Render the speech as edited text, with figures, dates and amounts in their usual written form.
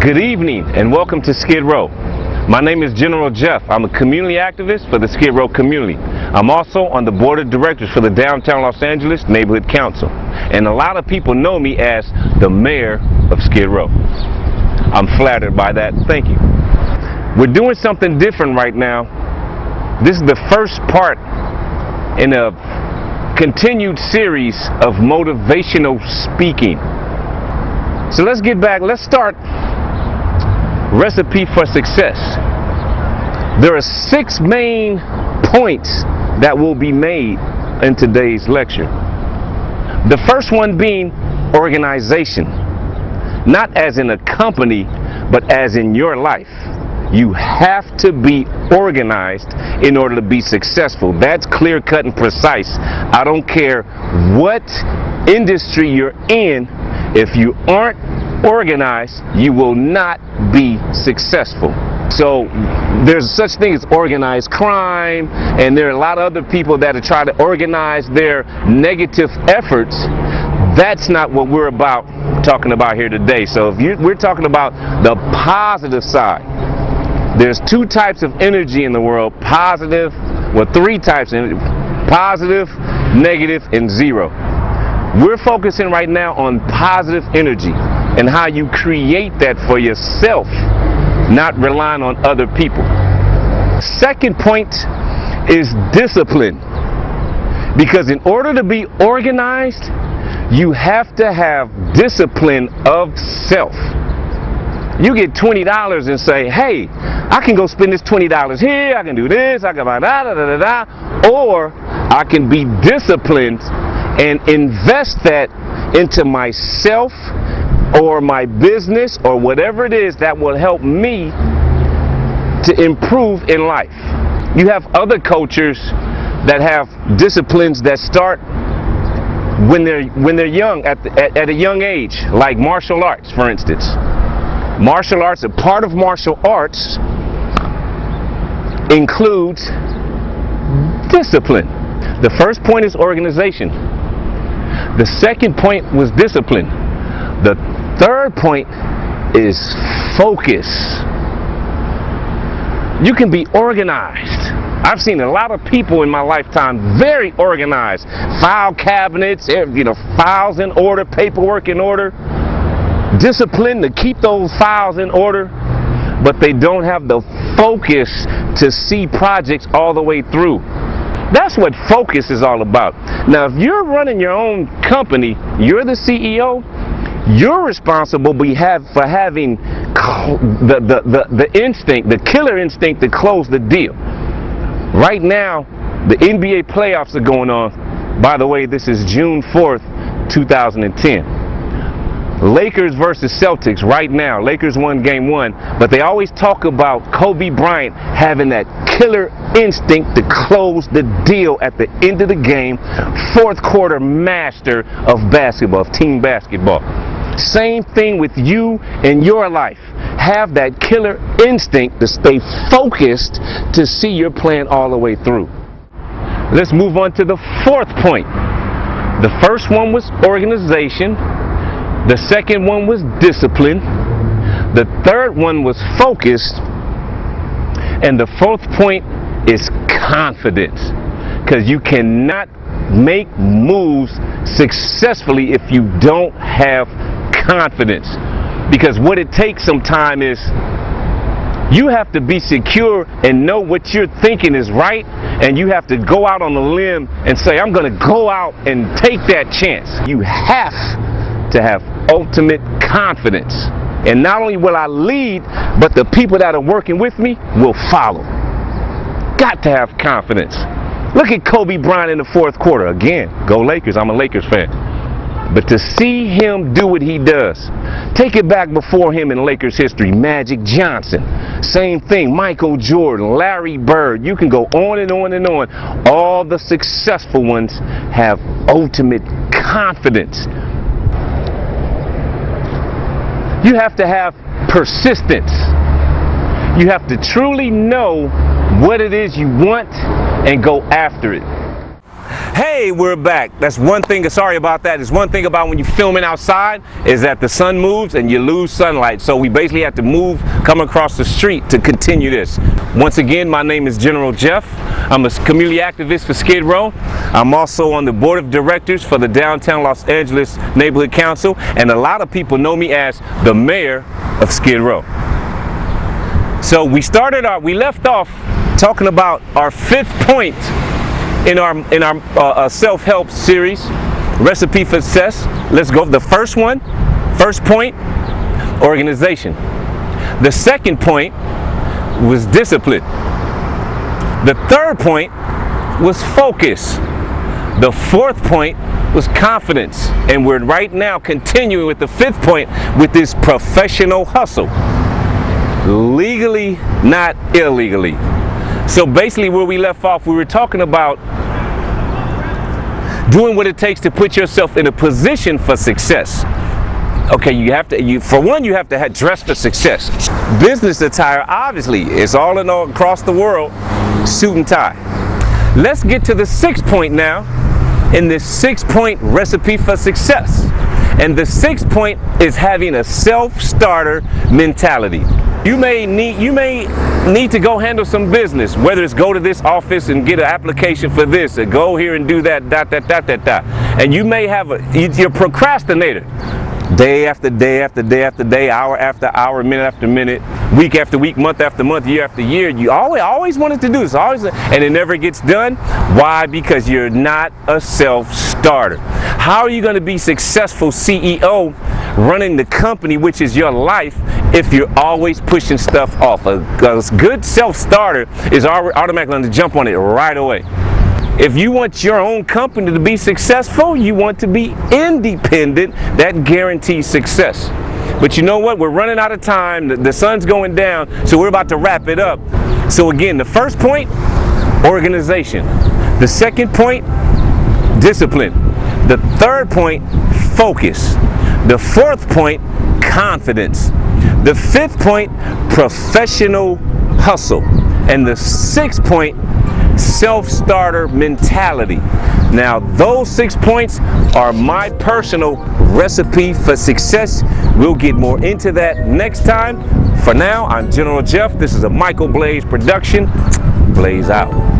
Good evening and welcome to Skid Row. My name is General Jeff. I'm a community activist for the Skid Row community. I'm also on the board of directors for the Downtown Los Angeles Neighborhood Council. And a lot of people know me as the mayor of Skid Row. I'm flattered by that. Thank you. We're doing something different right now. This is the first part in a continued series of motivational speaking. So let's get back. Let's start recipe for success. There are 6 main points that will be made in today's lecture. The first one being organization. Not as in a company, but as in your life. You have to be organized in order to be successful. That's clear cut and precise. I don't care what industry you're in. If you aren't organized, you will not be successful. So there's such thing as organized crime, and there are a lot of other people that are trying to organize their negative efforts. That's not what we're talking about here today. So we're talking about the positive side. There's 2 types of energy in the world: positive, well, 3 types: positive, negative, and zero. We're focusing right now on positive energy and how you create that for yourself, not relying on other people. Second point is discipline. Because in order to be organized, you have to have discipline of self. You get $20 and say, hey, I can go spend this $20 here, I can do this, I can buy da. Or I can be disciplined and invest that into myself or my business or whatever it is that will help me to improve in life. You have other cultures that have disciplines that start when they're young, at a young age, like martial arts, for instance. Martial arts, a part of martial arts includes discipline. The first point is organization. The second point was discipline. The third point is focus. You can be organized. I've seen a lot of people in my lifetime very organized. File cabinets, files in order, paperwork in order. Discipline to keep those files in order, but they don't have the focus to see projects all the way through. That's what focus is all about. Now, if you're running your own company, you're the CEO, you're responsible for having the instinct, the killer instinct to close the deal. Right now, the NBA playoffs are going on. By the way, this is June 4th, 2010. Lakers versus Celtics right now. Lakers won game 1, but they always talk about Kobe Bryant having that killer instinct to close the deal at the end of the game. 4th quarter master of basketball, of team basketball. Same thing with you in your life. Have that killer instinct to stay focused to see your plan all the way through. Let's move on to the 4th point. The first one was organization. The second one was discipline. The third one was focus. And the 4th point is confidence. Because you cannot make moves successfully if you don't have confidence. Because what it takes sometimes is you have to be secure and know what you're thinking is right, and you have to go out on a limb and say, I'm going to go out and take that chance. You have to have ultimate confidence. And not only will I lead, but the people that are working with me will follow. Got to have confidence. Look at Kobe Bryant in the 4th quarter. Again, go Lakers. I'm a Lakers fan. But to see him do what he does, take it back before him in Lakers history. Magic Johnson, same thing. Michael Jordan, Larry Bird. You can go on and on and on. All the successful ones have ultimate confidence. You have to have persistence. You have to truly know what it is you want and go after it. Hey, we're back. That's one thing, sorry about that. There's one thing about when you're filming outside is that the sun moves and you lose sunlight. So we basically have to move, come across the street to continue this. Once again, my name is General Jeff. I'm a community activist for Skid Row. I'm also on the board of directors for the Downtown Los Angeles Neighborhood Council, and a lot of people know me as the mayor of Skid Row. So we left off talking about our 5th point in our self-help series, Recipe for Success. Let's go. The first point, organization. The second point was discipline. The third point was focus. The fourth point was confidence. And we're right now continuing with the 5th point with this professional hustle. Legally, not illegally. So basically where we left off, we were talking about doing what it takes to put yourself in a position for success. Okay, you have to dress for success. Business attire, obviously, is all across the world, suit and tie. Let's get to the 6th point now in this 6-point recipe for success. And the 6th point is having a self-starter mentality. You may need to go handle some business, whether it's go to this office and get an application for this, or go here and do that, and you may have you're a procrastinator. Day after day after day after day, hour after hour, minute after minute, week after week, month after month, year after year. You always wanted to do this, and it never gets done. Why? Because you're not a self-starter. How are you going to be successful CEO running the company, which is your life, if you're always pushing stuff off? A good self-starter is automatically going to jump on it right away. If you want your own company to be successful, you want to be independent. That guarantees success. But you know what? We're running out of time. The sun's going down, so we're about to wrap it up. So again, the first point, organization. The second point, discipline. The third point, focus. The fourth point, confidence. The 5th point, professional hustle. And the 6th point, self-starter mentality. Now, those 6 points are my personal recipe for success. We'll get more into that next time. For now, I'm General Jeff. This is a Michael Blaze production. Blaze out.